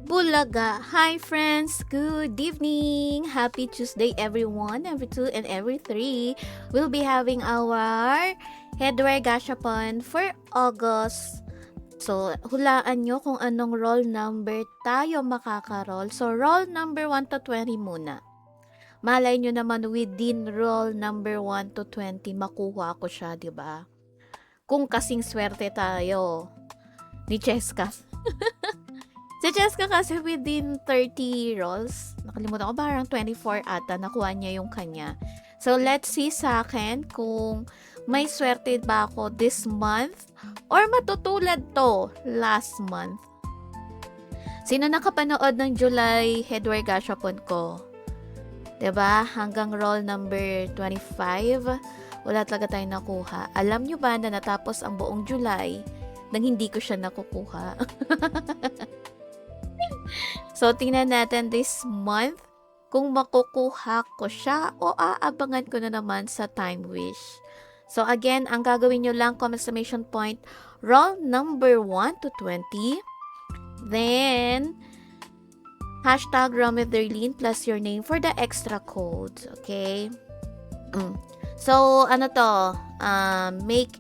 Bulaga. Hi friends, good evening. Happy Tuesday everyone. Every 2 and every 3 we'll be having our headwear gashapon for August. So, hulaan nyo kung anong roll number tayo makaka-roll. So, roll number 1 to 20 muna. Malay nyo naman within roll number 1 to 20 makuha ko siya, di ba? Kung kasing swerte tayo ni Cheska. Si Cheska kasi within 30 rolls, nakalimutan ko parang 24 ata, nakuha niya yung kanya. So, let's see sa akin kung may swerte ba ako this month or matutulad to last month. Sino nakapanood ng July headwear gashapon ko? 'Di ba? Hanggang roll number 25, wala talaga tayong nakuha. Alam nyo ba na natapos ang buong July nang hindi ko siya nakukuha? So, tingnan natin this month kung makukuha ko siya o aabangan ko na naman sa time wish. So, again, ang gagawin nyo lang, exclamation point, roll number 1 to 20. Then, hashtag Rometherlin plus your name for the extra codes. Okay? So, ano to? Make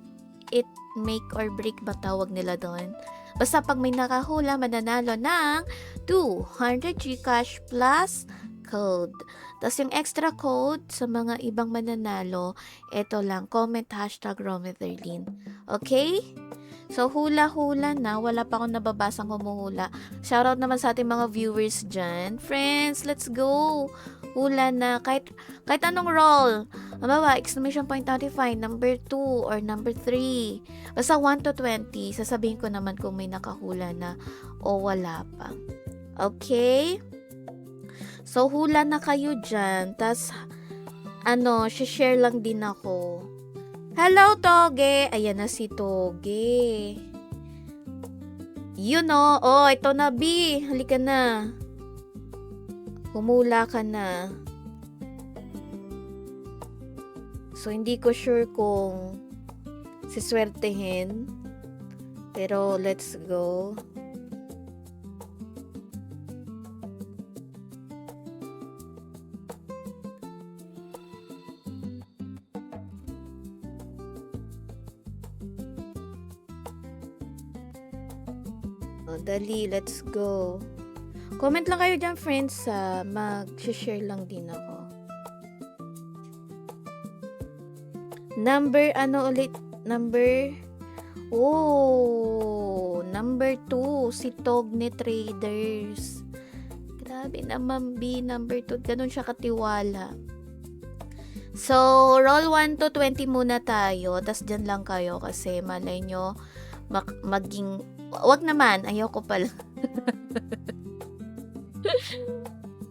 or break ba tawag nila doon? Basta pag may nakahula, mananalo ng 200 Gcash plus code. Tapos yung extra code sa mga ibang mananalo, ito lang, comment hashtag Rometherlin. Okay? So, hula-hula na. Wala pa akong nababasang humuhula. Shoutout naman sa ating mga viewers dyan. Friends, let's go! Hula na. Kahit anong roll. Mabawa, exclamation point 35, number 2 or number 3. Basta 1 to 20. Sasabihin ko naman kung may nakahula na o wala pa. Okay? So, hula na kayo dyan. Tas, share lang din ako. Hello, Toge! Ayan na si Toge. Yun o. Oh, ito na, B. Halika na. Humula ka na. So, hindi ko sure kung siswertehin. Pero, let's go. Dali, let's go. Comment lang kayo dyan, friends. Mag-share lang din ako. Number 2. Si Togne Traders. Grabe naman, B. Number 2. Ganun siya katiwala. So, roll 1 to 20 muna tayo. Tas dyan lang kayo kasi malay nyo maging wag naman, ayoko pala.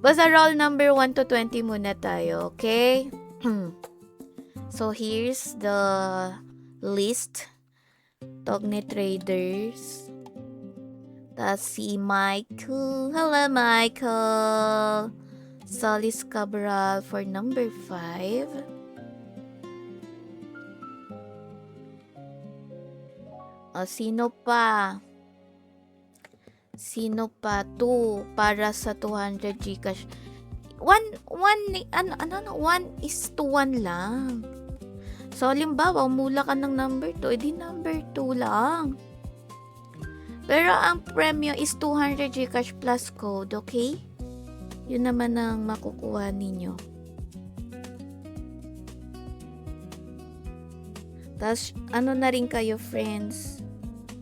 Basta roll number 1 to 20 muna tayo, okay? So, here's the list. Togne Traders. Tapos si Michael. Hello, Michael. Solis Cabral for number 5. Sino pa? 2 para sa 200 Gcash. 1:1 lang. So, halimbawa, umula ka ng number 2, edi number 2 lang. Pero ang premyo is 200 Gcash plus code, okay? Yun naman ang makukuha ninyo. Tapos, na rin kayo, friends?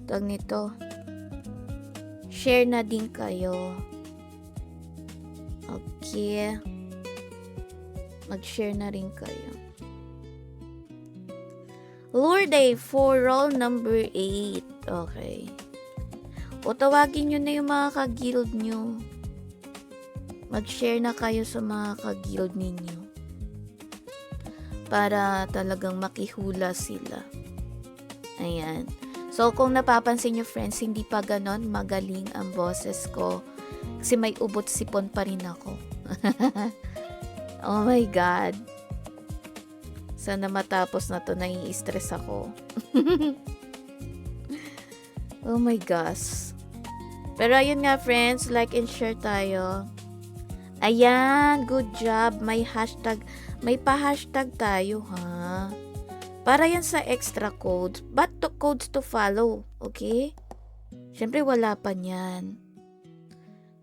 Tawag nito. Share na din kayo. Okay. Mag-share na rin kayo. Lure Day for roll number 8. Okay. O tawagin nyo na yung mga ka-guild nyo. Mag-share na kayo sa mga ka-guild ninyo. Para talagang makihula sila. Ayan. So, kung napapansin nyo, friends, hindi pa ganon magaling ang boses ko. Kasi may ubot sipon pa rin ako. Oh my God. Sana matapos na to, nai-stress ako. Oh my gosh. Pero ayun nga friends, like and share tayo. Ayan, good job. May pa-hashtag tayo ha. Para yan sa extra codes. But codes to follow, okay? Siyempre wala pa niyan.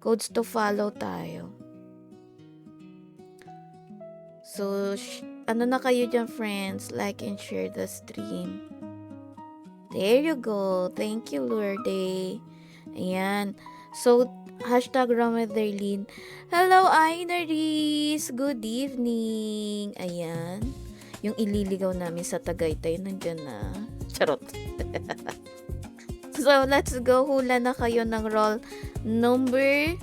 Codes to follow tayo. So, ano na kayo dyan friends? Like and share the stream. There you go. Thank you, Lourdes. Ayan. So, hashtag Ramadarlene. Hello, Inaris. Good evening. Ayan. Yung ililigaw namin sa Tagaytay, nandyan na. Charot. So, let's go. Hula na kayo ng roll number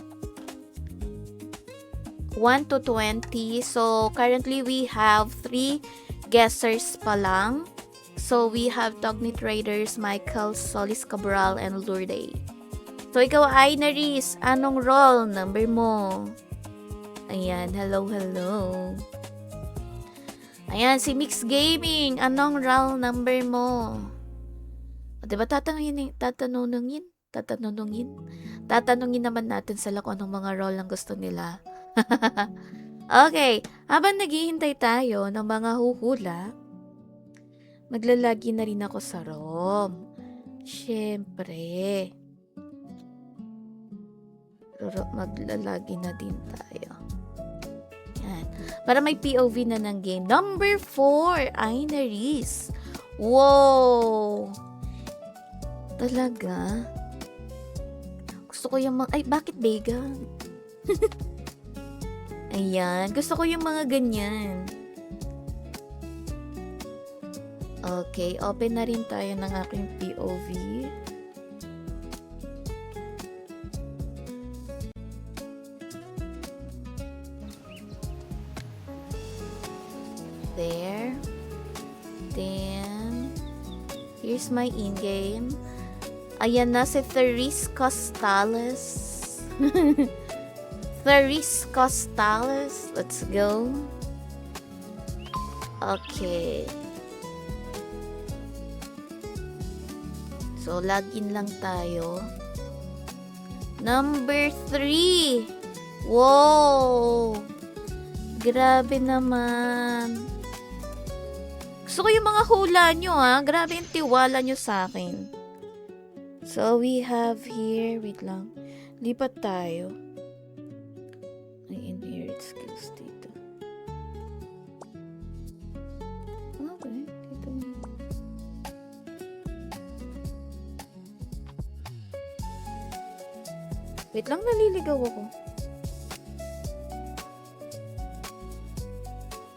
1 to 20. So, currently we have 3 guessers pa lang. So, we have Togni Traders, Michael, Solis Cabral, and Lourdes. So, ikaw, Inaris, anong roll number mo? Ayan, hello. Ayan, si Mix Gaming, anong roll number mo? O, diba tatanungin naman natin sila kung anong mga roll ang gusto nila. Okay, habang naghihintay tayo ng mga huhula, maglalagi na rin ako sa ROM. Siyempre. Maglalagi na din tayo. Yan. Para may POV na ng game. Number 4, Inaris. Wow! Talaga? Gusto ko yung mga... Ay, bakit vegan? Ayan. Gusto ko yung mga ganyan. Okay. Open na rin tayo ng aking POV. There. Then, here's my in-game. Ayan na si Therese Costales. Therese Costales. Let's go. Okay. So, login lang tayo. Number 3. Wow! Grabe naman. Gusto ko yung mga hula nyo ha. Grabe yung tiwala nyo sa akin. So, we have here. Wait lang. Lipat tayo. May inherit skills dito. Okay. Dito. Wait lang, naliligaw ako.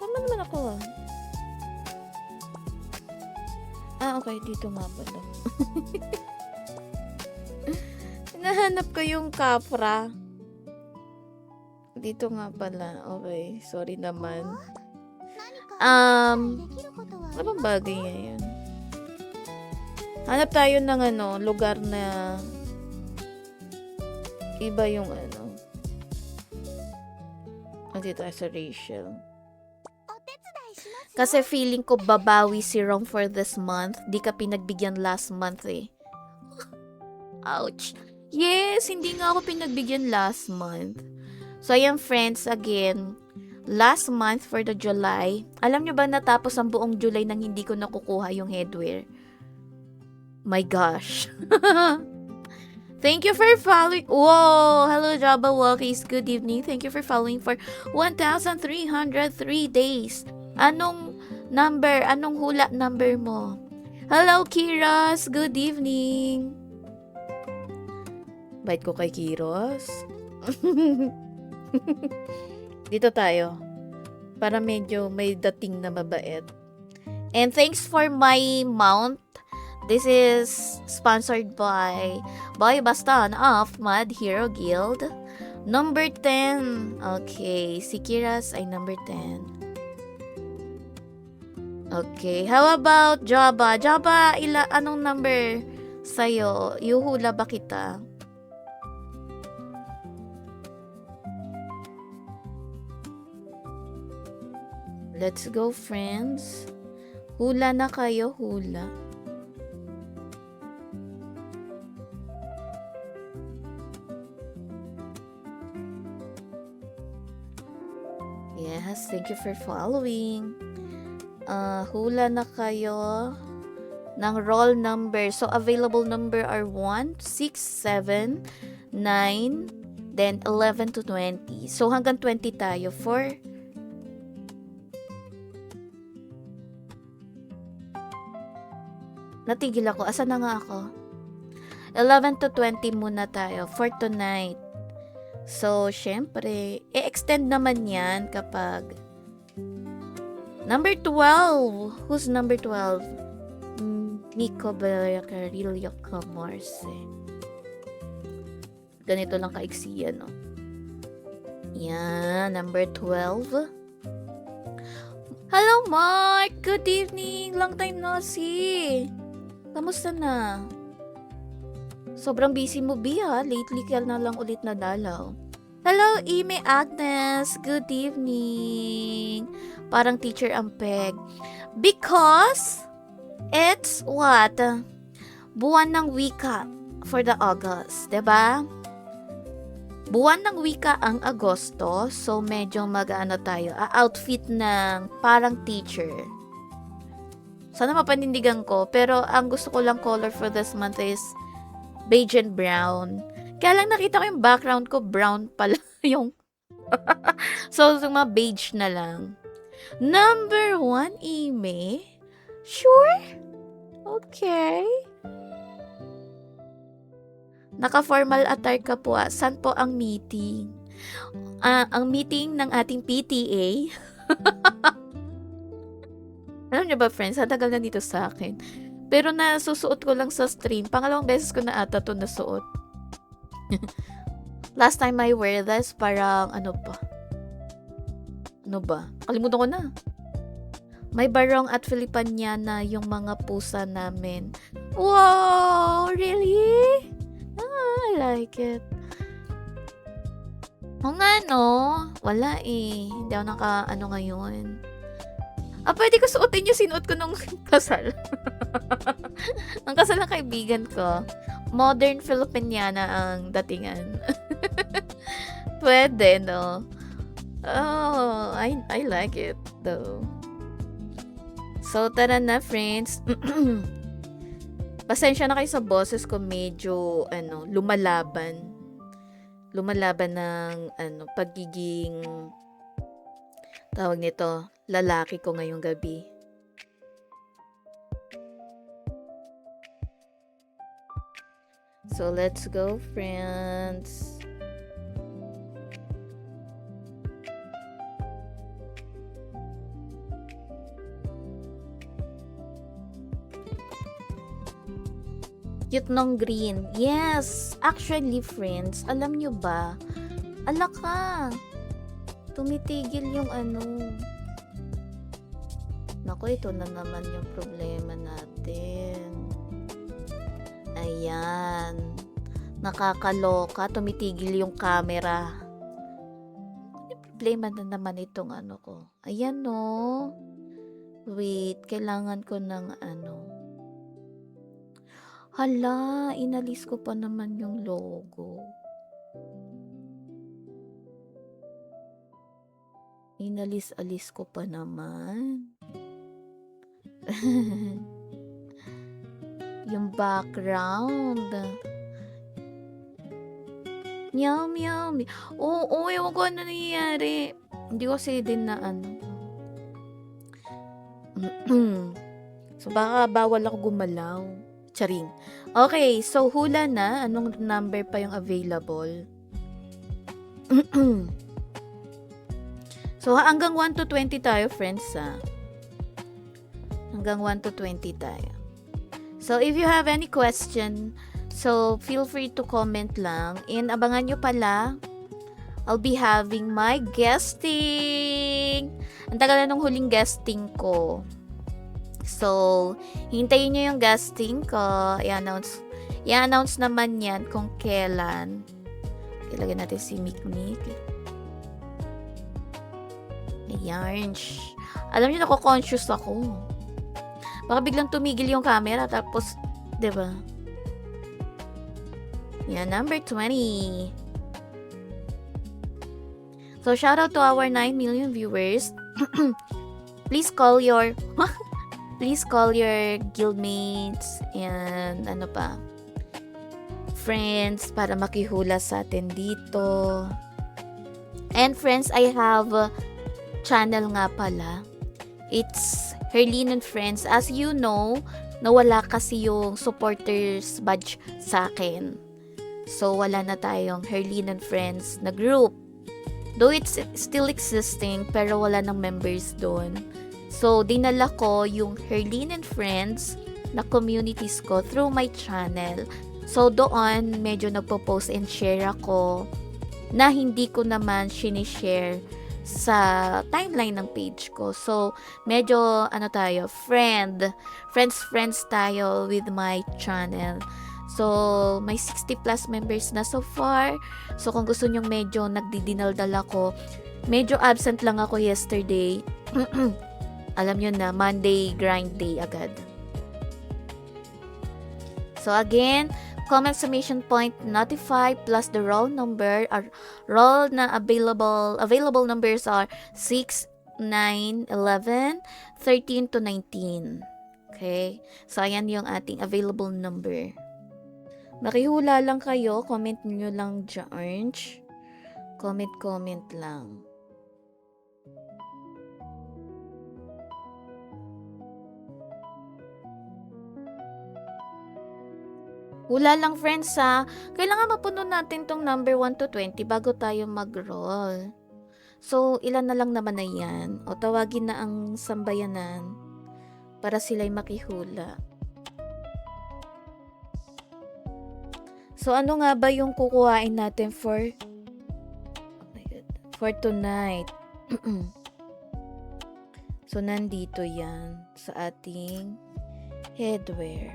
Tama naman ako ah. Okay. Dito nga pala. Nahanap ko yung kapra. Dito nga pala. Okay. Sorry naman. Ano bang bagay ngayon? Hanap tayo ng lugar na iba yung dito tayo sa Rachel. Kasi feeling ko babawi si Rom for this month. Di ka pinagbigyan last month eh. Ouch. Yes, hindi nga ako pinagbigyan last month. So, ayan friends, again, last month for the July, alam nyo ba natapos ang buong July nang hindi ko nakukuha yung headwear? My gosh. Thank you for following. Whoa! Hello, Jabba Walkies. Good evening. Thank you for following for 1,303 days. Anong hula number mo? Hello, Kiras. Good evening. Bait ko kay Kiros. Dito tayo. Para medyo may dating na mabait. And thanks for my mount. This is sponsored by Boy Baston of Mad Hero Guild. Number 10. Okay, si Kiras ay number 10. Okay, how about Jabba? Jabba, anong number sa'yo? Yuhula ba kita? Let's go, friends. Hula na kayo, hula. Thank you for following. Hula na kayo ng roll number. So, available number are 1, 6, 7, 9, then 11 to 20. So, hanggang 20 tayo for natigil ako. Asa na nga ako? 11 to 20 muna tayo for tonight. So, syempre, i-extend naman yan kapag number 12. Who's number 12? Nico Carillo Camorse. Ganito lang kaiksi yan, no? Yan, number 12. Hello, Mark! Good evening! Long time no see! Kamusta na? Sobrang busy mo, B, ha? Lately, kaya na lang ulit nadalaw. Hello, Ime Agnes! Good evening! Parang teacher ang peg. Because it's what? Buwan ng wika for the August, 'di ba? Buwan ng wika ang Agosto, so medyo mag-ano tayo, outfit ng parang teacher. Sana mapanindigan ko, pero ang gusto ko lang color for this month is beige and brown. Kaya lang nakita ko yung background ko, brown pala yung so, mga beige na lang. Number 1, Ime? Sure? Okay. Naka-formal attire ka po. Saan po ang meeting? Ang meeting ng ating PTA. Alam niyo ba, friends? Ang tagal na dito sa akin. Pero nasusuot ko lang sa stream. Pangalawang beses ko na ata ito nasuot. Last time I wear this, parang ano pa? Ano ba? Kalimutan ko na. May barong at Filipaniana yung mga pusa namin. Wow! Really? I like it. O nga, no? Wala eh. Hindi ako naka-ano ngayon. Pwede ko suotin yung sinuot ko nung kasal. Ang kasal ng kaibigan ko. Modern Filipiniana ang datingan. Pwede, no? Oh, I like it, though. So, tara na, friends. Pasensya na kayo sa boses ko, medyo, lumalaban. Lumalaban ng, pagiging, tawag nito, lalaki ko ngayong gabi. So, let's go, friends. Cute nung green. Yes! Actually, friends, alam nyo ba? Ala ka! Tumitigil yung Naku, ito na naman yung problema natin. Ayan. Nakakaloka. Tumitigil yung camera. Ano yung problema na naman itong ko? Ayan, no? Wait, kailangan ko ng Hala, inalis ko pa naman yung logo. Inalis-alis ko pa naman. Yung background. Meow, meow, meow. Oo, ewan ko ano nangyayari. Hindi ko kasi din na So, baka bawal ako gumalaw. Charing. Okay, so hula na. Anong number pa yung available? So, hanggang 1 to 20 tayo, friends, Hanggang 1 to 20 tayo. So, if you have any question, so, feel free to comment lang. And abangan nyo pala, I'll be having my guesting. Ang tagal na nung huling guesting ko. So, hintayin nyo yung guesting ko. I-announce naman yan kung kailan. Ilagay natin si Mikmik. Ayan. Alam nyo, nako-conscious ako. Baka biglang tumigil yung camera, tapos, diba? Yan, number 20. So, shout out to our 9 million viewers. please call your please call your guildmates and ano pa, friends para makihula sa atin dito. And friends, I have a channel nga pala. It's Herlene and Friends. As you know, nawala kasi yung supporters badge sa akin. So, wala na tayong Herlene and Friends na group. Though it's still existing, pero wala ng members doon. So, dinala ko yung Herlene and Friends na communities ko through my channel. So, doon, medyo nagpo-post and share ako na hindi ko naman sinishare sa timeline ng page ko. So, medyo tayo, friends tayo with my channel. So, may 60 plus members na so far. So, kung gusto nyong medyo nagdidinaldal ako, medyo absent lang ako yesterday. Alam nyo na, Monday grind day agad. So, again, comment summation point notify plus the roll number. Roll na available numbers are 6, 9, 11, 13 to 19. Okay? So, ayan yung ating available number. Makihula lang kayo. Comment nyo lang dyan. Comment lang. Hula lang friends ha. Kailangan mapuno natin tong number 1 to 20 bago tayo mag-roll. So, ilan na lang naman na yan. O tawagin na ang sambayanan para sila'y makihula. So, ano nga ba yung kukuhain natin for tonight? So, nandito yan sa ating headwear.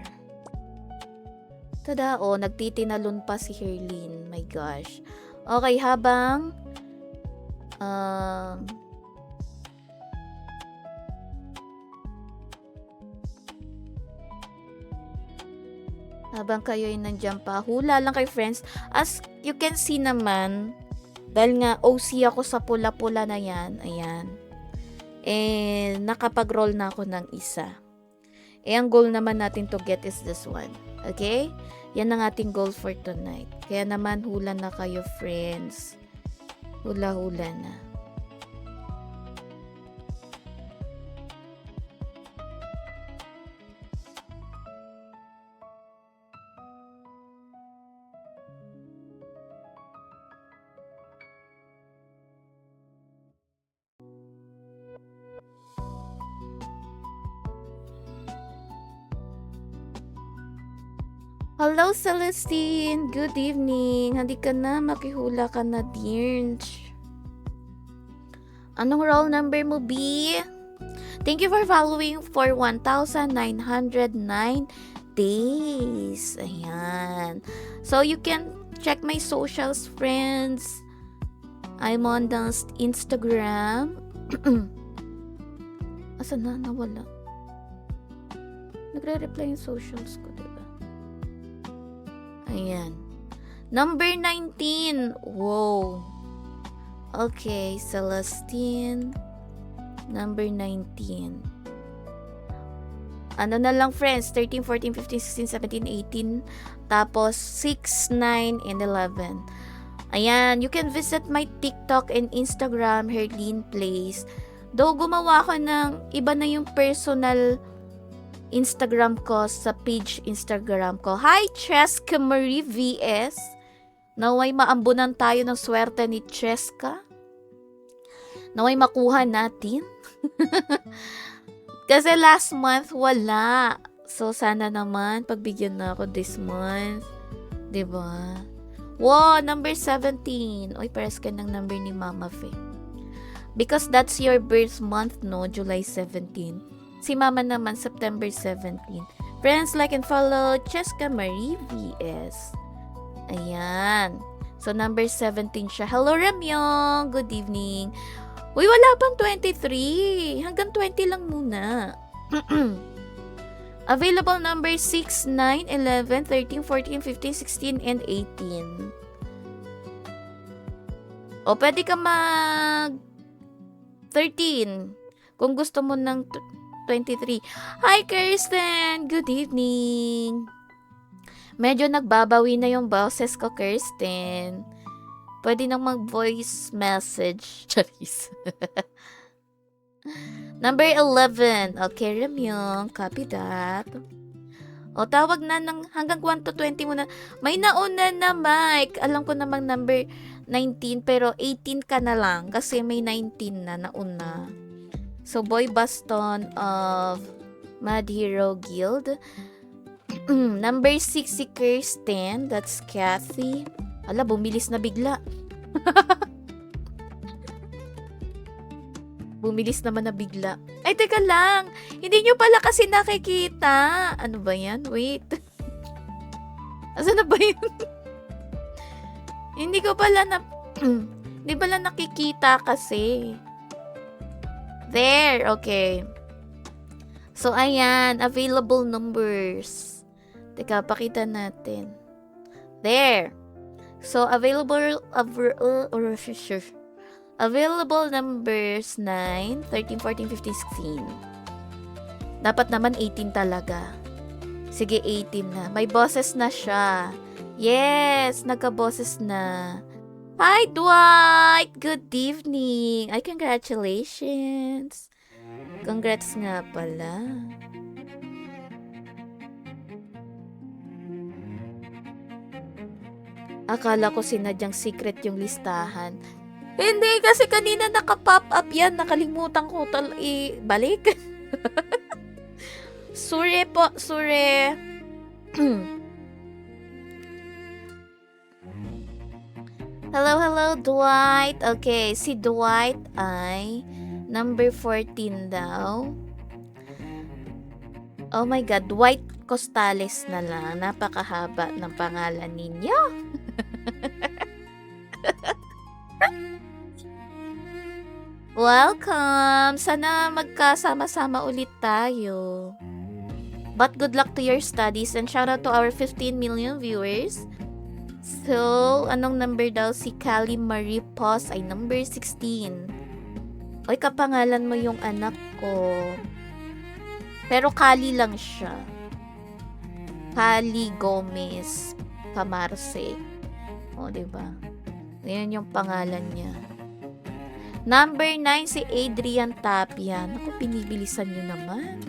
Tada, nagtitinalon pa si Herlene. My gosh. Okay, habang kayo ay nandiyan pa, hula lang kay friends. As you can see naman, dahil nga OC ako sa pula-pula na yan, ayan. Nakapag-roll na ako ng isa. Ang goal naman natin to get is this one. Okay? Yan ang ating goal for tonight. Kaya naman, hula na kayo, friends. Hula-hula na. Hello, Celestine! Good evening! Hindi ka na, makihula ka na, dear. Anong roll number mo, B? Thank you for following for 1,909 days. Ayan. So, you can check my socials, friends. I'm on the Instagram. Asan na? Nawala. Nagre-reply yung socials ko, diba? Ayan. Number 19. Wow. Okay, Celestine. Number 19. Ano na lang, friends? 13, 14, 15, 16, 17, 18. Tapos, 6, 9, and 11. Ayan. You can visit my TikTok and Instagram, Herlene Plays. Though, gumawa ko ng iba na yung personal Instagram ko sa page Instagram ko. Hi, Cheska Marie VS. Naway maambunan tayo ng swerte ni Cheska. Naway makuha natin. Kasi last month wala. So sana naman pagbigyan na ako this month. 'Di ba? Wow, number 17. Oy, pares ka ng number ni Mama Fe. Because that's your birth month, no? July 17. Si Mama naman, September 17. Friends, like and follow Cheska Marie VS. Ayan. So, number 17 siya. Hello, Ramyong. Good evening. Uy, wala pang 23. Hanggang 20 lang muna. Available number 6, 9, 11, 13, 14, 15, 16, and 18. O, pwede ka 13. Kung gusto mo ng 23. Hi, Kirsten! Good evening! Medyo nagbabawi na yung boses ko, Kirsten. Pwede nang mag-voice message. Charis. Number 11. Okay, Ramyong. Copy that. O, tawag na ng hanggang 1 to 20 muna. May nauna na, Mike. Alam ko namang number 19, pero 18 ka na lang. Kasi may 19 na nauna. So, Boy Baston of Mad Hero Guild. Number 6 si Kirsten. That's Kathy. Ala, bumilis na bigla. Bumilis naman na bigla. Ay, teka lang. Hindi nyo pala kasi nakikita. Ano ba yan? Wait. Asan na ba yun? Hindi ko pala na... Hindi pala nakikita kasi. There. Okay. So, ayan. Available numbers. Teka, pakita natin. There. So, available numbers 9, 13, 14, 15, 16. Dapat naman 18 talaga. Sige, 18 na. May boses na siya. Yes, nagka-boses na. Hi, Dwight! Good evening! Ay, congratulations! Congrats nga pala. Akala ko sinadyang secret yung listahan. Hindi, kasi kanina naka-pop up yan. Nakalimutan ko balik. Sure po, sure. Hello, Dwight. Okay, si Dwight ay number 14 daw. Oh my God, Dwight Costales na lang. Napakahaba ng pangalan ninyo. Welcome! Sana magkasama-sama ulit tayo. But good luck to your studies and shout out to our 15 million viewers. So, anong number daw? Si Kali Marie Pos ay number 16. Oy, kapangalan mo yung anak ko. Pero Kali lang siya. Kali Gomez Pamarse. O, diba? Ngayon yung pangalan niya. Number 9, si Adrian Tapia. Naku, pinibilisan nyo naman.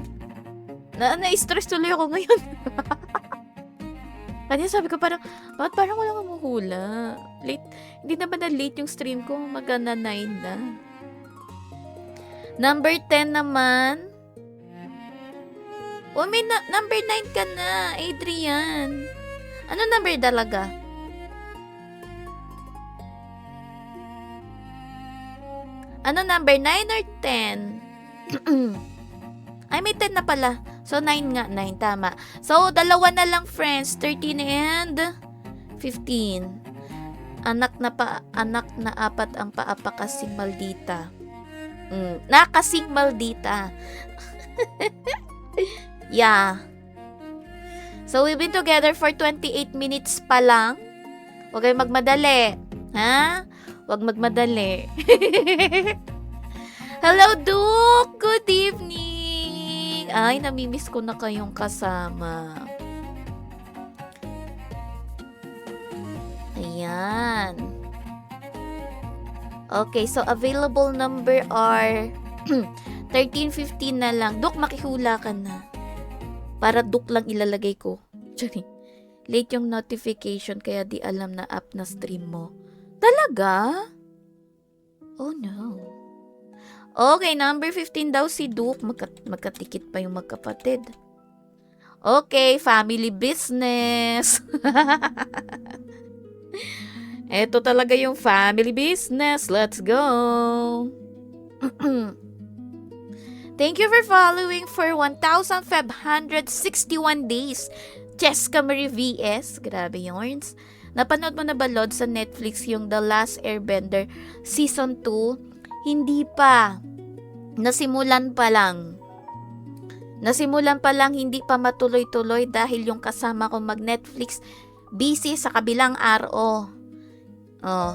Na-stress tuloy ako ngayon. Kanya sabi ko parang, bakit parang walang humuhula? Late, hindi naman na late yung stream ko. Magana 9 na. Number 10 naman. Oh, may number 9 ka na, Adrian. Ano number talaga? Ano number? 9 or 10? Ay, may 10 na pala. So, 9 nga. 9, tama. So, dalawa na lang, friends. 13 and 15. Anak na apat ang paapa kasing maldita. Nakasing maldita. Yeah. So, we've been together for 28 minutes pa lang. Huwag kayong magmadali. Ha? Huwag magmadali. Hello, Duke! Good evening! Ay, namimiss ko na kayong kasama. Ayan. Okay, so available number are 13, 15 na lang. Duke, makihula ka na. Para Duke lang ilalagay ko. Late yung notification kaya di alam na app na stream mo. Talaga? Oh no. Okay, number 15 daw si Duke. Magkatikit pa yung magkapatid. Okay, family business. Ito talaga yung family business. Let's go. Thank you for following for 1,561 days. Jessica Marie VS. Grabe yarns. Napanood mo na ba, Lord, sa Netflix yung The Last Airbender Season 2? Hindi pa. Nasimulan pa lang. Hindi pa matuloy-tuloy dahil yung kasama ko mag-Netflix busy sa kabilang araw. Oh.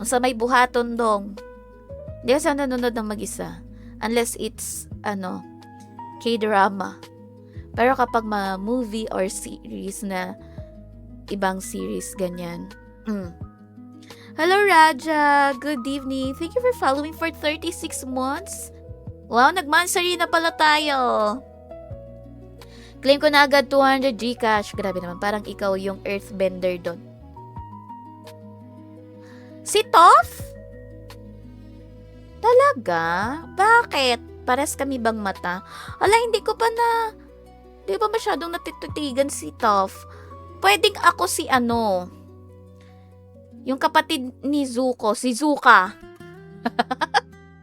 Sa may buhaton dong. Hindi kasi ako nanonood ng mag-isa. Unless it's, K-drama. Pero kapag movie or series na ibang series, ganyan. Hello, Raja. Good evening. Thank you for following for 36 months. Wow, nag-monthsary na pala tayo. Claim ko na agad 200 Gcash. Grabe naman, parang ikaw yung earthbender doon. Si Toph? Talaga? Bakit? Pares kami bang mata? Ala, hindi ko pa masyadong natitutigan si Toph. Pwedeng ako si yung kapatid ni Zuko, si Zuka.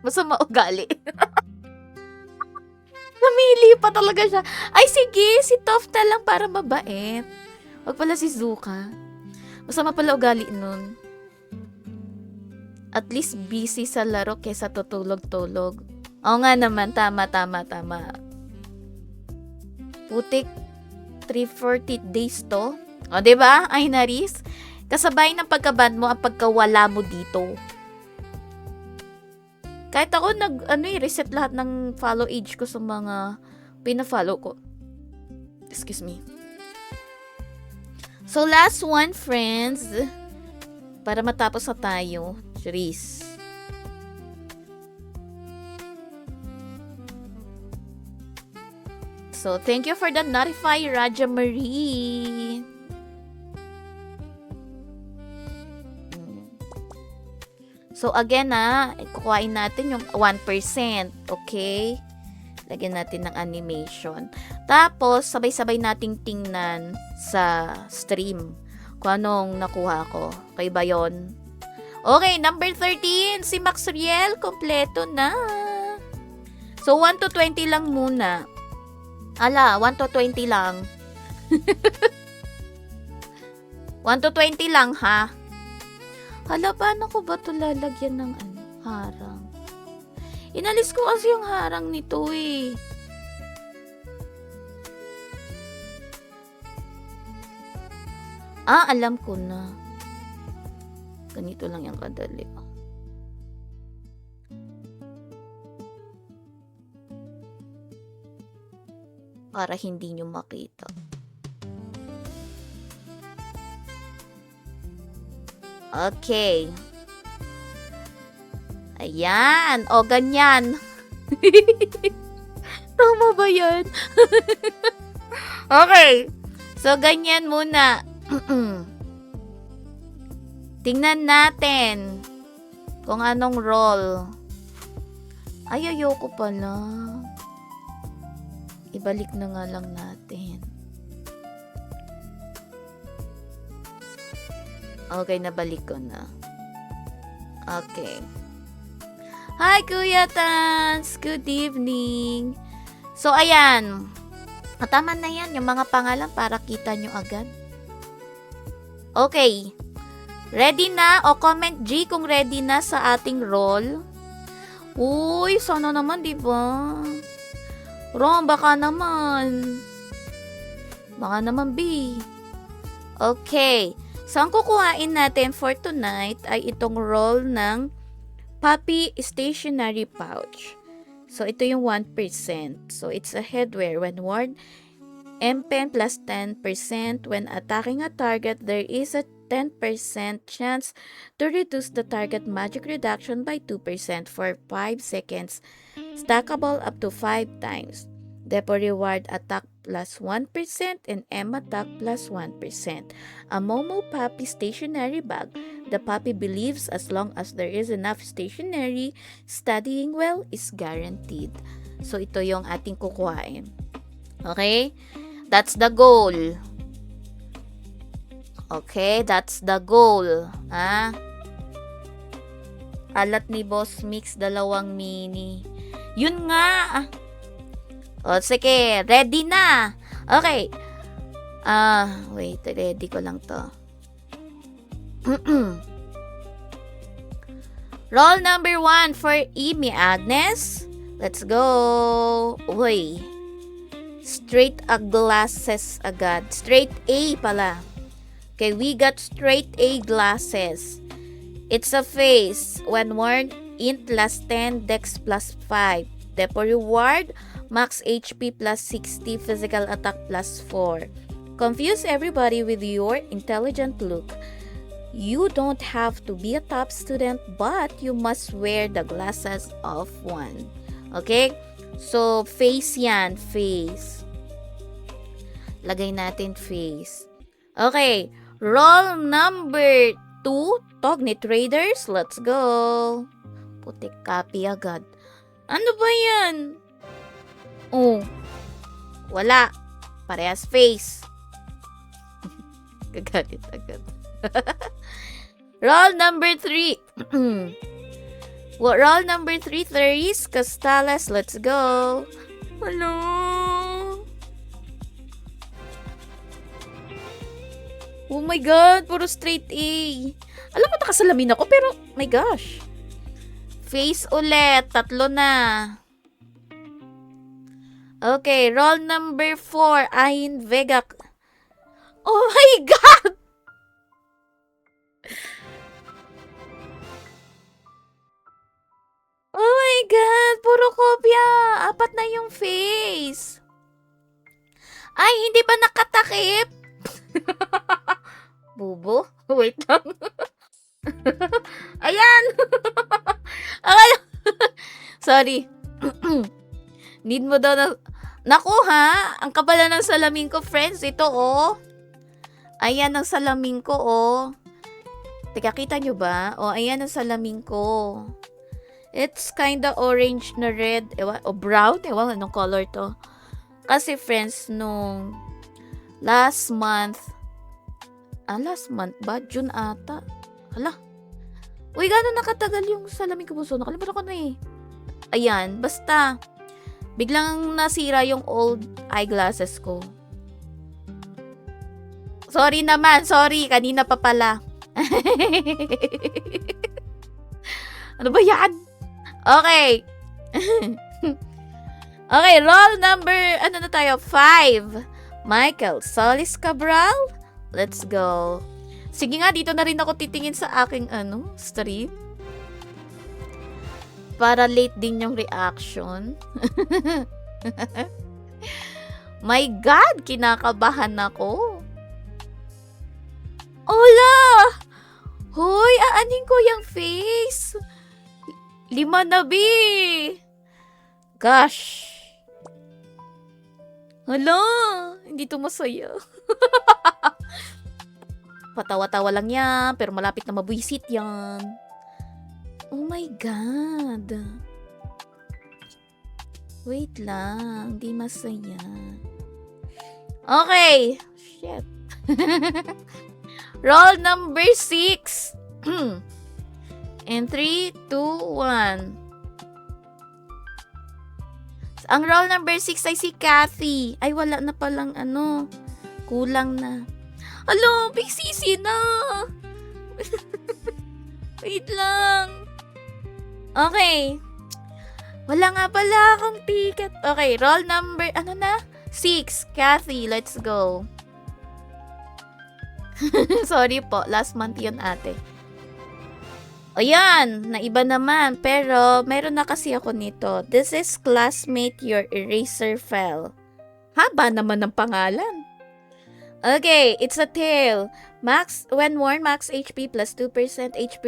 Masama ugali. Namili pa talaga siya. Ay, sige, si Toph na lang para mabait. Wag pala si Zuka. Masama pala ugali nun. At least busy sa laro kesa tutulog-tulog. Oo nga naman, tama. Putik, 340 days to. O, diba? Ay, Naris. Kasabay ng pagkaban mo ang pagkawala mo dito. Kahit ako reset lahat ng follow age ko sa mga pina-follow ko. Excuse me. So, last one, friends. Para matapos na tayo. Cheers. So, thank you for the notify, Raja Marie. So, again kukuhain natin yung 1%. Okay? Lagyan natin ng animation. Tapos, sabay-sabay nating tingnan sa stream kung anong nakuha ko. Okay ba yun? Okay, number 13. Si Maxriel, kompleto na. So, 1 to 20 lang muna. Ala, 1 to 20 lang. 1 to 20 lang, ha? Hala, paano ko ba ito lalagyan ng harang? Inalis ko kasi yung harang nito eh. Alam ko na. Ganito lang yung kadali. Para hindi nyo makita. Okay. Ayan. O, ganyan. Tama ba yan? Okay. So, ganyan muna. Tingnan natin kung anong role. Ay, ayoko pala. Ibalik na nga lang natin. Okay, nabalik ko na. Okay. Hi, Kuya Tans! Good evening! So, ayan. Tama na yan, yung mga pangalan para kita nyo agad. Okay. Ready na? O comment G kung ready na sa ating role. Uy, sana naman, diba? Rom, baka naman. Baka naman, B. Okay. So, ang kukuhain natin for tonight ay itong roll ng Puppy Stationery Pouch. So, ito yung 1%. So, it's a headwear. When worn, M-Pen plus 10%. When attacking a target, there is a 10% chance to reduce the target magic reduction by 2% for 5 seconds. Stackable up to 5 times. Depot reward attack plus 1% and M attack plus 1%. A Momo Puppy stationery bag. The puppy believes as long as there is enough stationery, studying well is guaranteed. So, ito yung ating kukuhain. Okay? That's the goal. Okay? That's the goal. Alat ni Boss Mix, 2 mini. Yun nga. O, sige. Ready na. Okay. Wait. Ready ko lang to. Roll number 1 for Amy Agnes. Let's go. Uy. Straight A glasses agad. Straight A pala. Okay, we got straight A glasses. It's a face. When worn, int plus 10, dex plus 5. Depot reward, max HP plus 60, physical attack plus 4. Confuse everybody with your intelligent look. You don't have to be a top student, but you must wear the glasses of one. Okay? So, face yan. Face. Lagay natin face. Okay. Roll number 2. Togni Traders. Let's go. Putik copy agad. Ano ba yan? Oh. Wala. Parehas face. Gagalit agad. Roll number 3. Roll number 3, Therese Costales. Let's go. Hello. Oh my God, puro straight A. Alam mo, nakasalamin ako, pero my gosh. Face ulit, 3 na. Okay, roll number 4, Ayin Vega. Oh my God! Oh my God! Puro kopya! 4 na yung face. Ay, hindi ba nakatakip? Bubo? Wait lang. Ayan! Okay. Sorry. Need mo daw na... Naku ha! Ang kabala ng salamin ko, friends. Ito, oh. Ayan ang salamin ko, oh. Teka, kita nyo ba? Oh, ayan ang salamin ko. It's kinda orange na red. Ewan, o brown? Ewan, anong color to? Kasi, friends, nung last month ba? June ata. Hala. Uy, gano'n nakatagal yung salamin ko, buso. Nakalimutan ko na eh. Ayan, basta. Biglang nasira yung old eyeglasses ko. Sorry naman, sorry. Kanina pa pala. Ano ba yan? Okay. Okay, roll number, ano na tayo? 5. Michael Solis Cabral. Let's go. Sige nga, dito na rin ako titingin sa aking, stream. Para late din yung reaction. My God, kinakabahan ako. Hola! Hoy, aanin ko yung face. 5 na, B. Gosh. Hala, hindi to masaya. Patawa-tawa lang yan, pero malapit na mabwisit yan. Oh my God. Wait lang, di masaya. Okay. Shit. Roll number 6. And 3, 2, 1. Ang roll number 6 ay si Kathy. Ay, wala na palang kulang na. Alo, pigsisi na. Wait lang. Okay. Wala nga pala akong ticket. Okay, roll number, 6. Kathy, let's go. Sorry po, last month yun ate. Ayan, naiba naman. Pero, meron na kasi ako nito. This is classmate, your eraser fell. Haba naman ng pangalan. Okay, it's a tail. Max, when worn, max HP plus 2%, HP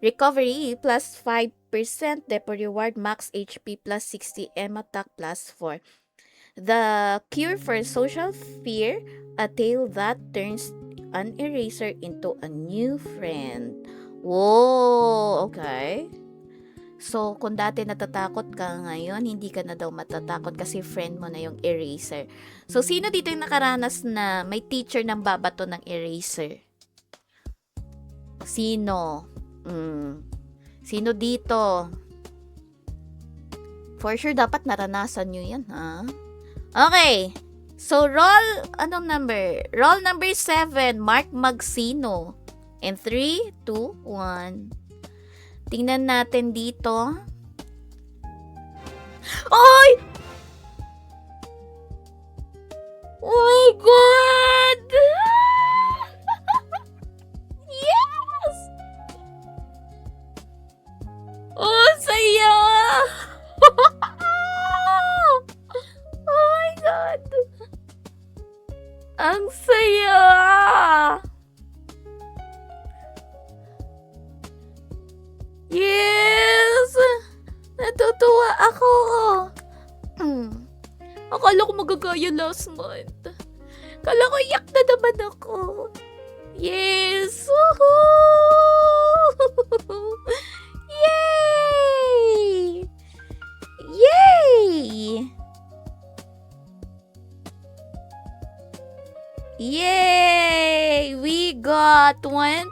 recovery plus 5%, depot reward, max HP plus 60, M attack plus 4. The cure for social fear, a tail that turns an eraser into a new friend. Whoa, okay. So, kung dati natatakot ka ngayon, hindi ka na daw matatakot kasi friend mo na yung eraser. So, sino dito yung nakaranas na may teacher ng babato ng eraser? Sino? Sino dito? For sure, dapat naranasan nyo yan, ha? Okay. So, anong number? Roll number 7, Mark Magsino. And 3, 2, 1. Tingnan natin dito. Ay! Oh my God! Yes! Ang saya! Yes! Natutuwa ako. Akala ko magagaya last month. Akala ko iyak na naman ako. Yes! Woohoo! Yay! Yay! Yay! We got 1%!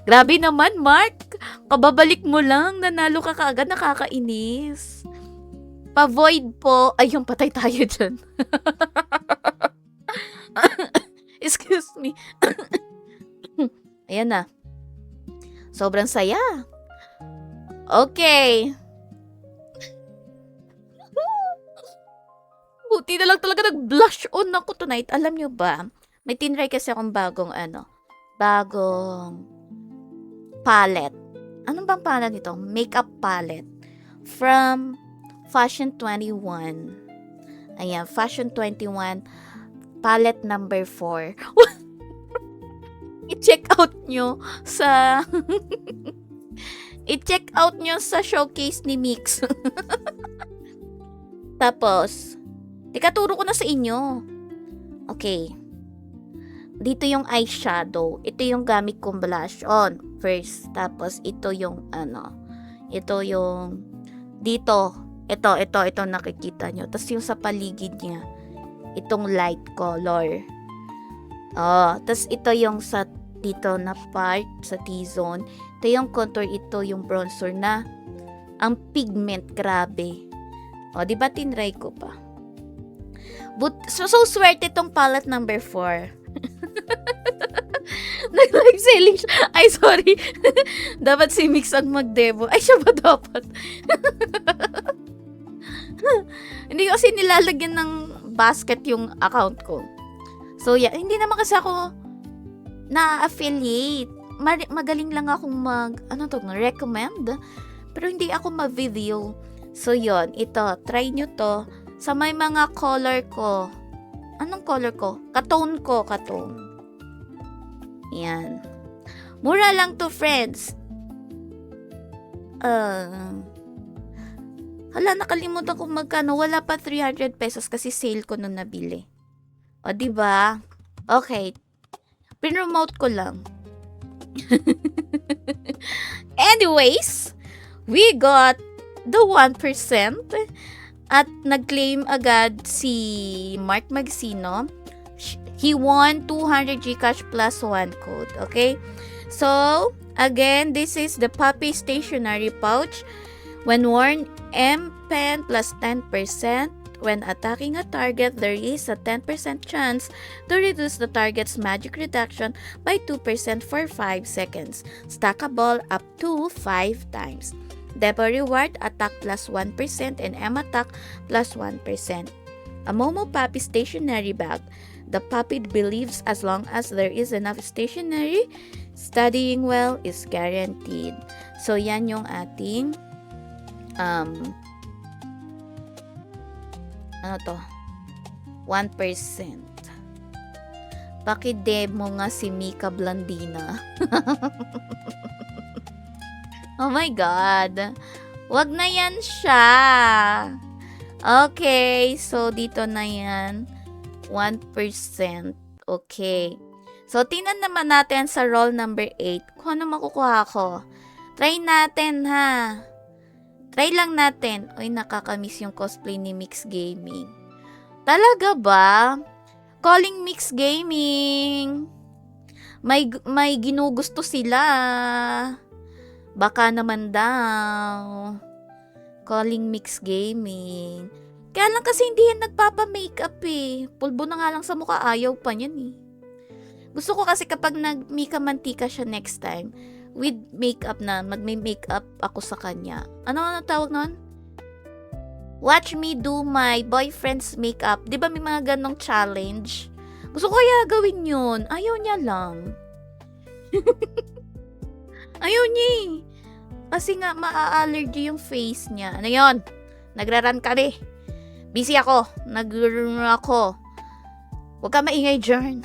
Grabe naman, Mark. Kababalik mo lang. Nanalo ka kaagad. Nakakainis. Pa-void po. Ay, yung patay tayo dyan. Excuse me. Ayan na. Sobrang saya. Okay. Buti na lang talaga nag-blush on ako tonight. Alam nyo ba? May tinry kasi akong bagong palette. Anong bang pangalan nito? Makeup palette. From Fashion 21. Ayan, Fashion 21 palette number 4. I-check out nyo sa i-check out nyo sa showcase ni Mix. Tapos, ikaturo ko na sa inyo. Okay. Dito yung eyeshadow. Ito yung gamit kong blush on first. Tapos, ito yung ito yung dito. Ito nakikita nyo. Tapos yung sa paligid niya, itong light color. Tapos ito yung sa dito na part, sa T-zone. Ito yung contour, ito yung bronzer na ang pigment, grabe. Diba tinry ko pa? So swerte itong palette number 4. Nag-live selling siya. Ay, sorry. Dapat si Mix ang mag-demo. Ay, siya ba dapat? Hindi kasi nilalagyan ng basket yung account ko. So, yeah. Hindi naman kasi ako na-affiliate. Magaling lang akong recommend. Pero hindi ako ma-video. So, yon. Ito. Try nyo to. Sa may mga color ko. Anong color ko? Katone ko. Katone. Yan. Mura lang to, friends. Hala, nakalimutan ko magkano. Wala pa 300 pesos kasi sale ko nung nabili. Diba? Okay. Pinremote ko lang. Anyways, we got the 1%. At nag-claim agad si Mark Magsino. He won 200 Gcash plus 1 code. Okay? So, again, this is the Puppy Stationery Pouch. When worn, M Pen plus 10%. When attacking a target, there is a 10% chance to reduce the target's magic reduction by 2% for 5 seconds. Stackable up to 5 times. Depot reward, attack plus 1% and M attack plus 1%. A Momo Puppy stationery bag. The puppy believes as long as there is enough stationery, studying well is guaranteed. So, yan yung ating 1%. Pakidemo nga si Mika Blandina. Oh my God. Wag na yan siya. Okay. So, dito na yan. 1%. Okay. So, tingnan naman natin sa roll number 8. Kung ano makukuha ko. Try natin, ha. Try lang natin. Uy, nakakamiss yung cosplay ni Mix Gaming. Talaga ba? Calling Mix Gaming. May ginugusto sila. Baka naman daw. Calling Mix Gaming. Kaya lang kasi hindi yan nagpapa-makeup eh. Pulbo na nga lang sa mukha, ayaw pa niyan eh. Gusto ko kasi kapag nag-mika mantika siya next time, with makeup na, magme-makeup ako sa kanya. Ano tawag nun? Watch me do my boyfriend's makeup. Di ba may mga ganong challenge? Gusto ko kaya gawin yun. Ayaw niya lang. Ayaw niya eh. Kasi nga, maa-allergy yung face niya. Ano yun? Nagra-run kami. Busy ako. Nag-run ako. Huwag ka maingay, Jern.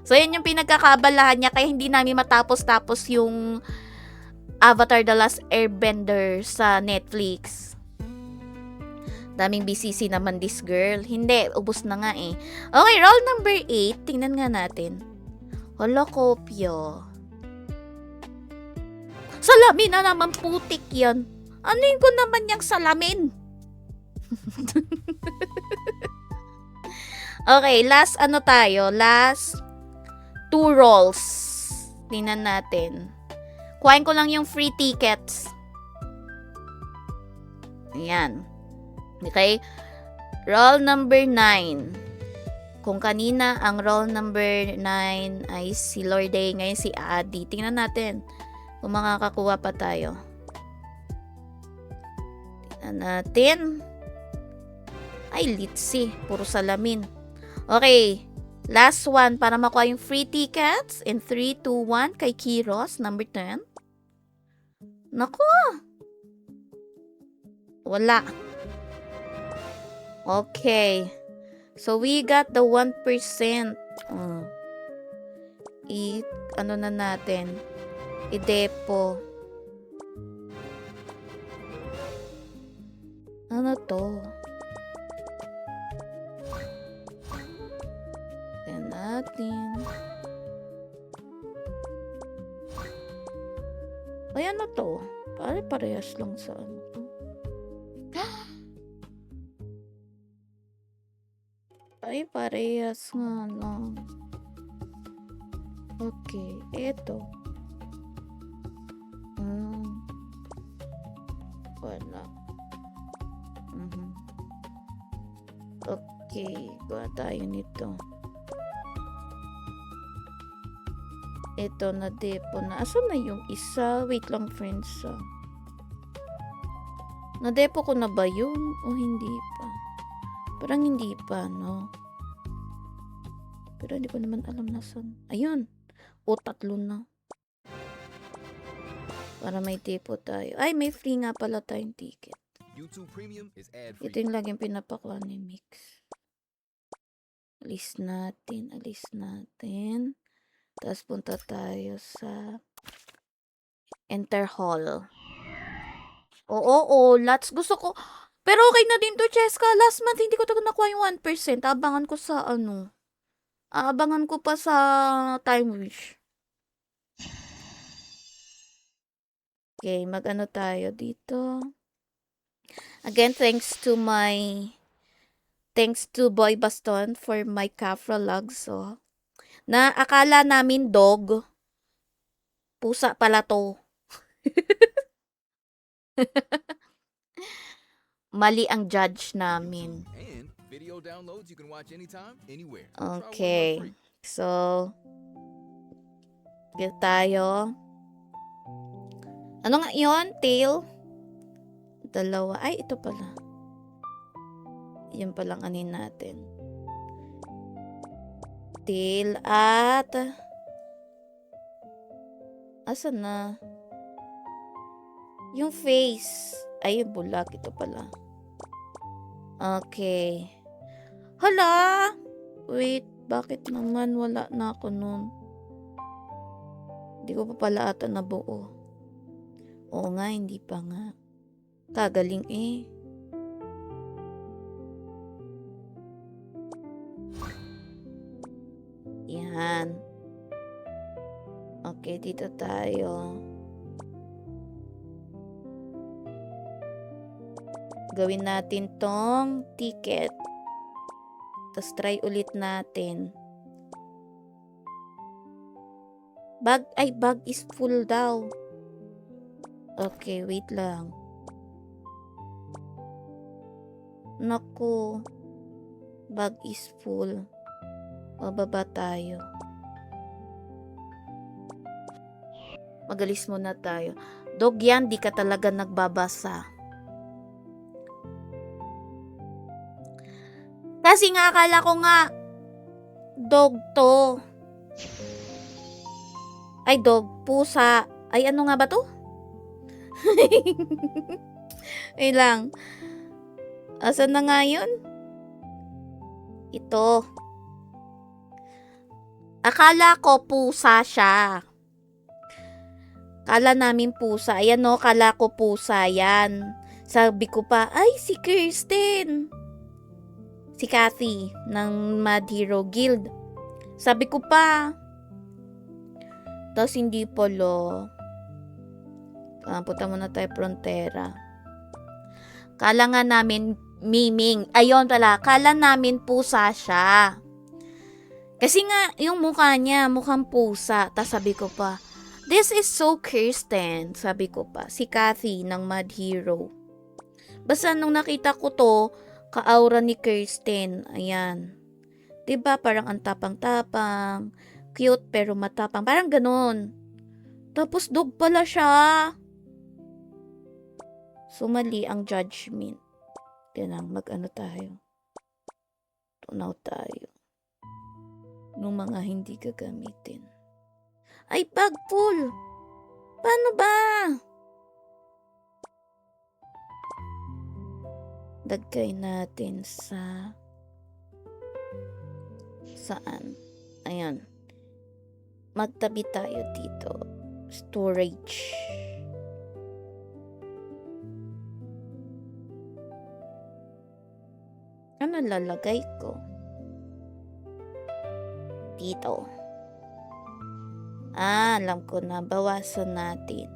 So, yan yung pinagkakabalahan niya kaya hindi namin matapos-tapos yung Avatar The Last Airbender sa Netflix. Daming BCC naman this girl. Hindi, ubos na nga eh. Okay, roll number 8. Tingnan nga natin. Hala, kopya. Salamin na naman, putik yan. Ano yun ko naman yung salamin? Okay, last ano tayo? Last 2 rolls. Tingnan natin. Kuhain ko lang yung free tickets. Ayan. Okay. Roll number 9. Kung kanina ang roll number 9 ay si Lorde, ngayon si Adi. Tingnan natin kung makakakuha pa tayo. Tingnan natin. Ay, litsi. Puro salamin. Okay. Last one para makuha yung free tickets. In 3, 2, 1 kay Kiros, number 10. Naku! Wala. Okay. So, we got the 1%. Ano na natin? I-depo. Ano to? Tignan natin. Ay, ano to? Pare-parehas lang sa ano to. Ay, parehas nga lang. Okay, eto. Wala. Okay, gawa tayo nito. Ito na depo na. Asan na yung isa? Wait lang, friends. Na-depo ko na ba yun? O hindi pa? Parang hindi pa, no? Pero hindi ko naman alam nasan. Ayun. O, 3 na. Para may depo tayo. Ay, may free nga pala tayong ticket. YouTube Premium is ad-free. Ito yung laging pinapakuha ni Mix. Alis natin. Tapos punta tayo sa Enter Hall. Oo, lots. Gusto ko. Pero okay na din to, Cheska. Last month, hindi ko talaga nakuha yung 1%. Abangan ko sa ano. Abangan ko pa sa Time Wish. Okay, mag-ano tayo dito. Again, thanks to Boy Baston for my Cafra logs. So, na akala namin dog. Pusa pala to. Mali ang judge namin. And video downloads you can watch anytime, anywhere. Okay. So, get tayo. Ano nga yun? Tail? 2. Ay, ito pala. Yan palang anin natin. Tail at asan na? Yung face. Ay, yung bulag. Ito pala. Okay. Hala! Wait, bakit naman wala na ako nun? Hindi ko pa pala ata nabuo. Oo nga, hindi pa nga. Kagaling eh. Yan. Okay, dito tayo. Gawin natin tong ticket. Tapos try ulit natin. Bag is full daw. Okay, wait lang. Naku. Bag is full. Bababa tayo. Magalis muna tayo. Dog yan, di ka talaga nagbabasa. Kasi nga akala ko nga dog to. Ay, dog, pusa. Ay, ano nga ba to? Ay lang. Asan na nga yun? Ito. Akala ko pusa siya. Kala namin pusa. Ayan no, kala ko pusa yan. Sabi ko pa, ay si Kirsten. Si Kathy ng Mad Hero Guild. Sabi ko pa. Tapos hindi pala. Punta muna tayo Frontera. Kala nga namin miming. Ayun pala, kala namin pusa siya. Kasi nga, yung mukha niya, mukhang pusa. Tapos sabi ko pa, this is so Kirsten. Sabi ko pa, si Kathy ng Mad Hero. Basta nung nakita ko to, ka-aura ni Kirsten. Ayan. Diba, parang ang tapang-tapang. Cute pero matapang. Parang ganun. Tapos dog pala siya. So, mali ang judgment. Yan mag-ano tayo. Tunaw tayo. Nung mga hindi gagamitin. Ay, bag full. Paano ba? Lagay natin sa saan? Ayan. Magtabi tayo dito. Storage. Ano lalagay ko? Dito. Alam ko na. Bawasan natin.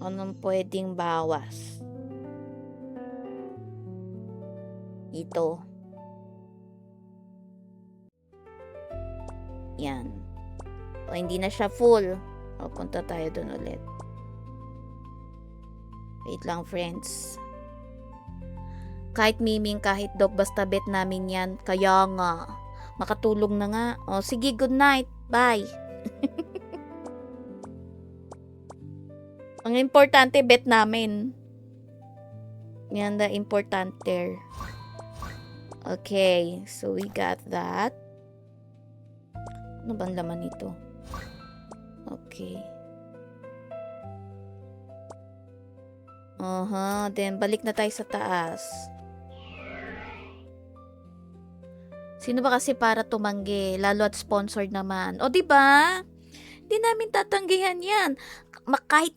Anong pwedeng bawas? Ito. Yan. O, hindi na siya full. O, punta tayo dun ulit. Wait lang, friends. Kahit miming, kahit dog, basta bet namin yan. Kaya nga. Makatulog na nga. O, sige, good night. Bye. Ang importante, bet namin. Yan the importante. Okay, so we got that. Ano bang laman nito? Okay. Then balik na tayo sa taas. Sino ba kasi para tumanggi? Lalo at sponsored naman. O, diba? Hindi namin tatanggihan yan. Kahit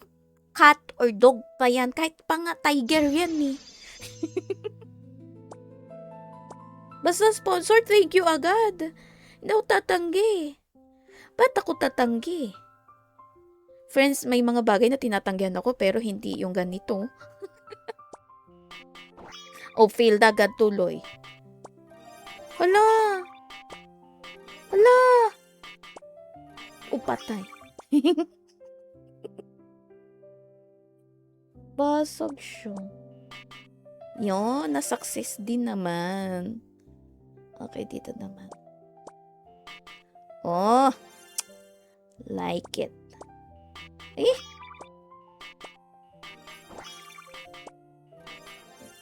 cat or dog pa yan. Kahit pa nga tiger yan eh. Basta sponsor, thank you agad. Hindi ako tatanggi. Ba't ako tatanggi? Friends, may mga bagay na tinatanggihan ako pero hindi yung ganito. O, failed agad tuloy. Hala! Hala! O, patay. Basag siya. Yun, na-success din naman. Okay, dito naman. Oh! Like it. Eh!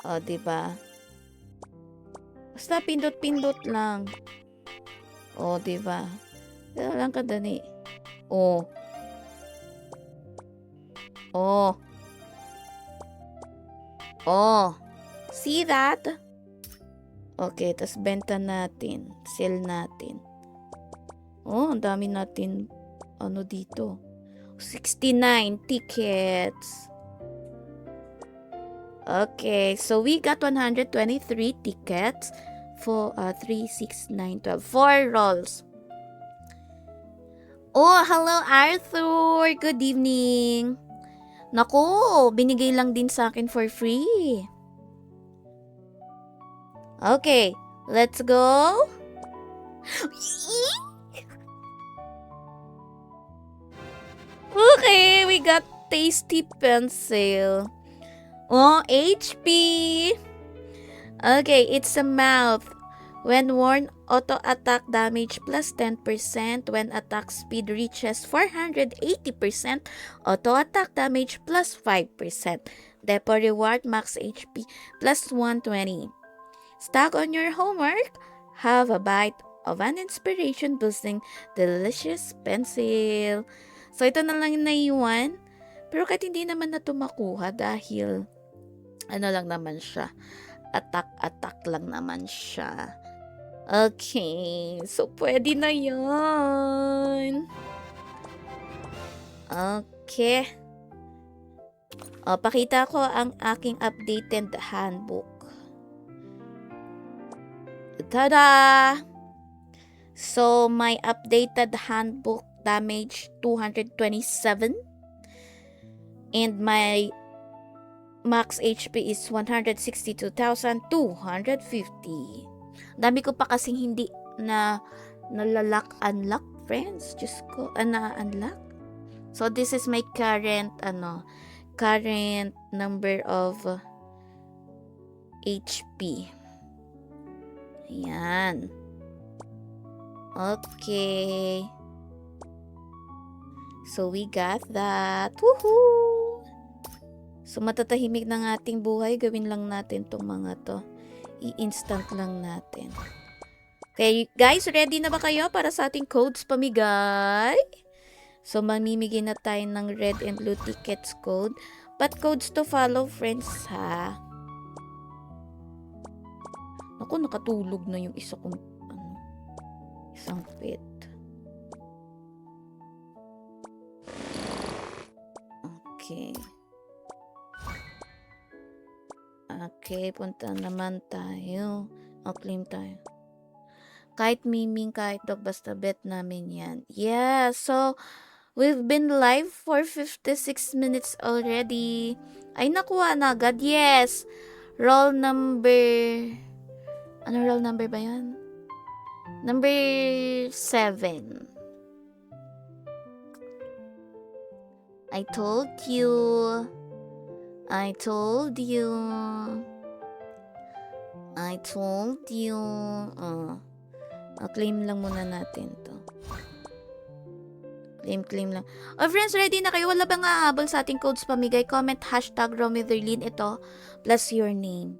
Oh, diba? Basta pindot-pindot lang. Oh, diba? Dito lang kadali. Oh. Oh. Oh. See that? Okay, tas benta natin. Sell natin. Oh, ang dami natin ano dito. 69 tickets. Okay, so we got 123 tickets for 3, 6, 9, 12. 4 rolls. Oh, hello Arthur. Good evening. Naku, binigay lang din sa akin for free. Okay, let's go. Okay, we got tasty pencil. Oh, HP. Okay, it's a mouth. When worn, auto attack damage plus 10%. When attack speed reaches 480%, auto attack damage plus 5%. Depot reward max HP plus 120. Stuck on your homework? Have a bite of an inspiration boosting delicious pencil. So, ito na lang yung naiwan. Pero kahit hindi naman na ito makuha dahil ano lang naman siya. attack lang naman siya. Okay, so pwede na yan. Okay. Pakita ko ang aking updated handbook. Tada! So, my updated handbook damage 227 and my max HP is 162,250. Dami ko pa kasing hindi na unlock, friends. Diyos ko, na-unlock. So, this is my current number of HP. Ayan. Okay. So, we got that. Woohoo! So, matatahimik ng ating buhay. Gawin lang natin tong mga to. I-instant lang natin. Okay, guys, ready na ba kayo para sa ating codes pamigay? So, mamimigay na tayo ng red and blue tickets code. But codes to follow, friends, ha? Ako, nakatulog na yung isa kong, isang pet. Okay. Okay, punta naman tayo. Claim tayo. Kahit miming, kahit dog, basta bet namin yan. Yeah, so, we've been live for 56 minutes already. Ay, nakuha na agad. Yes! Roll number... Ano roll number ba yan? Number 7. I told you. I told you. Claim lang muna natin to. Claim lang. Friends, ready na kayo? Wala bang hahabol sa ating codes pamigay? Comment hashtag Romitherlin ito plus your name.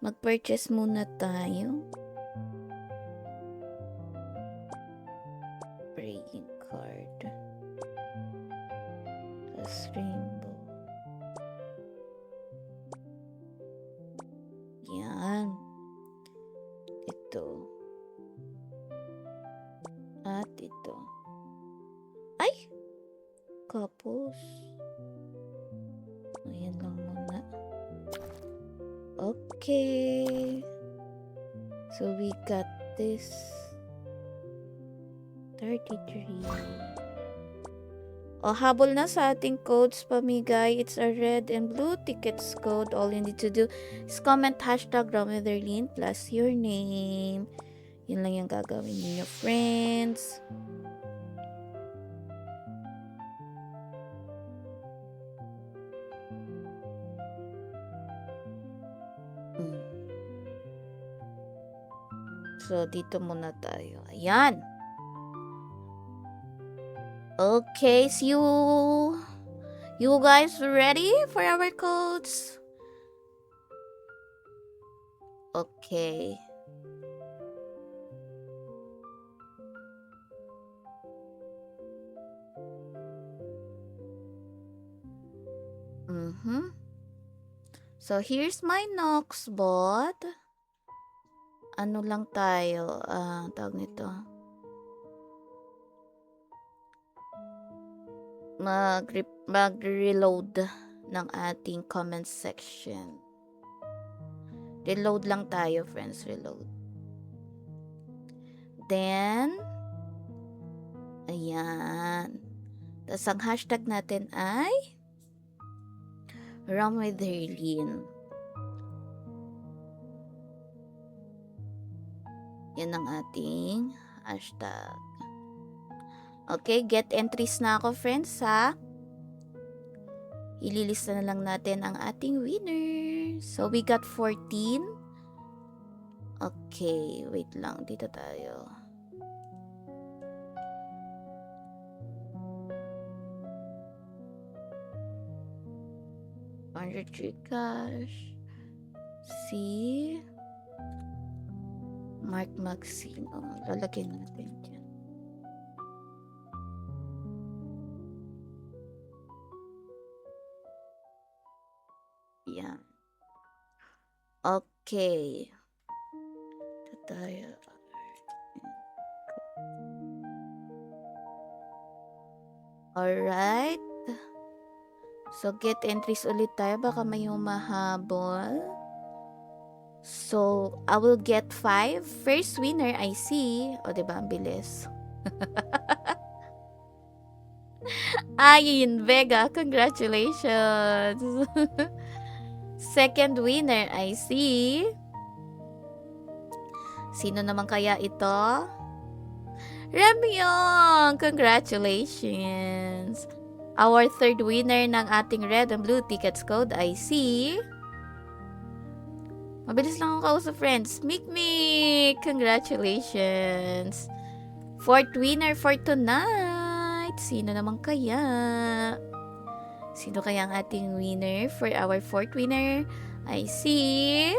Mag-purchase muna tayo. Praying card. Plus rainbow. Yan. Ito. At ito. Ay! Kapos. Ayan lang muna. Okay. So we got this. 33. Habol na sa ating codes pamigay. It's a red and blue tickets code. All you need to do is comment hashtag Romitherlin plus your name. Yun lang yung gagawin niyo, friends. So, dito muna tayo. Ayan. Okay, so you guys ready for our codes? Okay. So, here's my Noxbot. Ano lang tayo? Tawag nito. Mag-reload ng ating comment section. Reload lang tayo, friends. Reload. Then, ayan. Tapos ang hashtag natin ay Romitherlin. Yan ang ating hashtag. Okay, get entries na ako, friends, ha? Ililista na lang natin ang ating winner. So, we got 14. Okay, wait lang. Dito tayo. Gcash. Si Mark Maxine. Lalagyan natin dyan. Yan. Okay. Ito tayo. Alright. So, get entries ulit tayo. Baka may humahabol. So, I will get 5. First winner, I see. O, diba? Ang bilis. Ayin Vega, congratulations. Second winner, I see. Sino naman kaya ito? Remyong, congratulations. Our third winner ng ating red and blue tickets code, I see. Mabilis lang ako kausap, friends. Mikmik, congratulations. Fourth winner for tonight. Sino naman kaya? Sino kaya ang ating winner for our fourth winner? I see.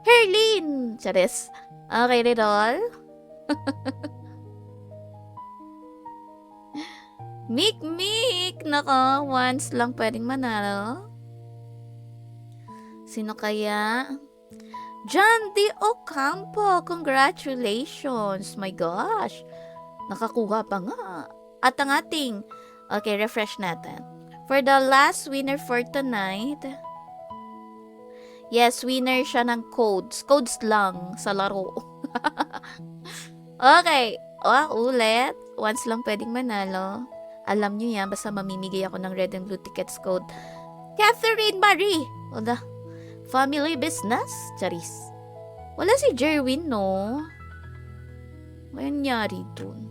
Herlin! Charis. Okay, Ridol. Mik! Nako, once lang pwedeng manalo. Sino kaya? John D. Ocampo, congratulations. My gosh. Nakakuha pa nga. At ang ating, okay, refresh natin. For the last winner for tonight, yes, winner siya ng codes. Codes lang sa laro. Okay. Ulit. Once lang pwedeng manalo. Alam nyo yan, basta mamimigay ako ng red and blue tickets code. Catherine Marie. Wala. Family business? Charis. Wala si Jerwin, no? May nangyari dun.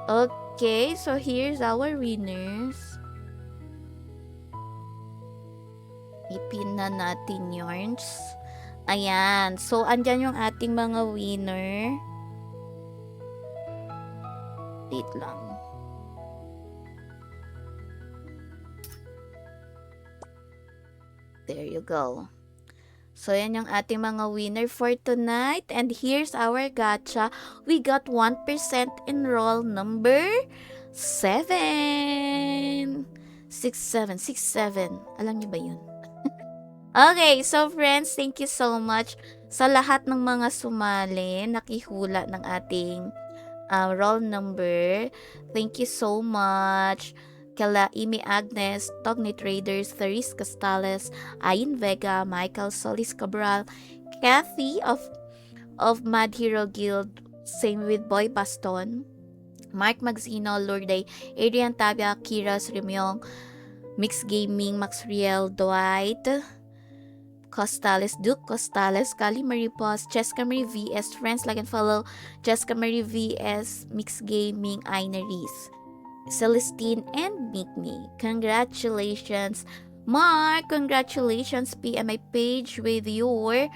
Okay, so here's our winners. Ipin na natin yarns. Ayan. So, andyan yung ating mga winner. Wait lang. There you go. So, yan yung ating mga winner for tonight. And here's our gacha. We got 1% in roll number 7. 67. Alam niyo ba yun? Okay, so friends, thank you so much sa lahat ng mga sumali, nakihula ng ating roll number. Thank you so much. Kala Imi Agnes, Togni Traders, Therese Castales, Ayin Vega, Michael Solis Cabral, Kathy of Mad Hero Guild, same with Boy Baston, Mark Magsino, Lourdes, Adrian Tabia, Kiras Rimyong, Mix Gaming, Max Riel, Dwight, Costales, Duke Costales, Kali Marie Pos, Jessica Marie VS, friends like and follow Jessica Marie VS, Mix Gaming, Aina Reese, Celestine, and Mikmi. Congratulations, Mark! Congratulations! PM my page with your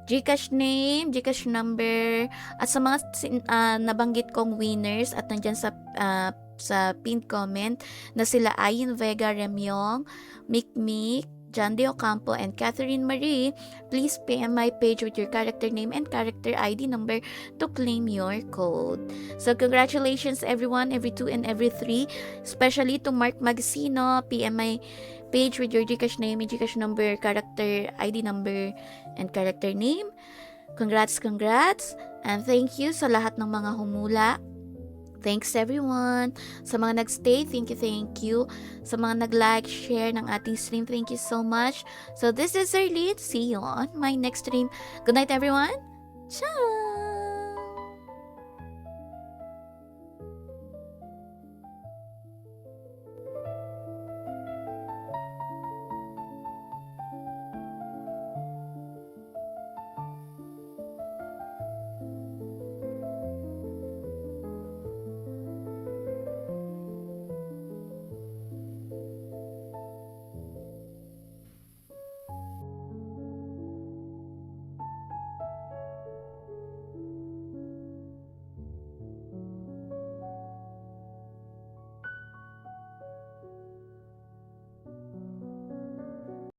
Gcash name, Gcash number, at sa mga nabanggit kong winners at nandyan sa pinned comment na sila Ayin Vega, Remyong, Mikmik, John De Ocampo, and Catherine Marie, please PM my page with your character name and character ID number to claim your code. So, congratulations everyone, every 2 and every 3, especially to Mark Magsino. PM my page with your Gcash name and Gcash number, character ID number, and character name. Congrats, and thank you sa lahat ng mga humula. Thanks everyone. Sa mga nagstay, thank you. Sa mga nag-like, share ng ating stream, thank you so much. So this is Arlene. See you on my next stream. Good night everyone. Ciao!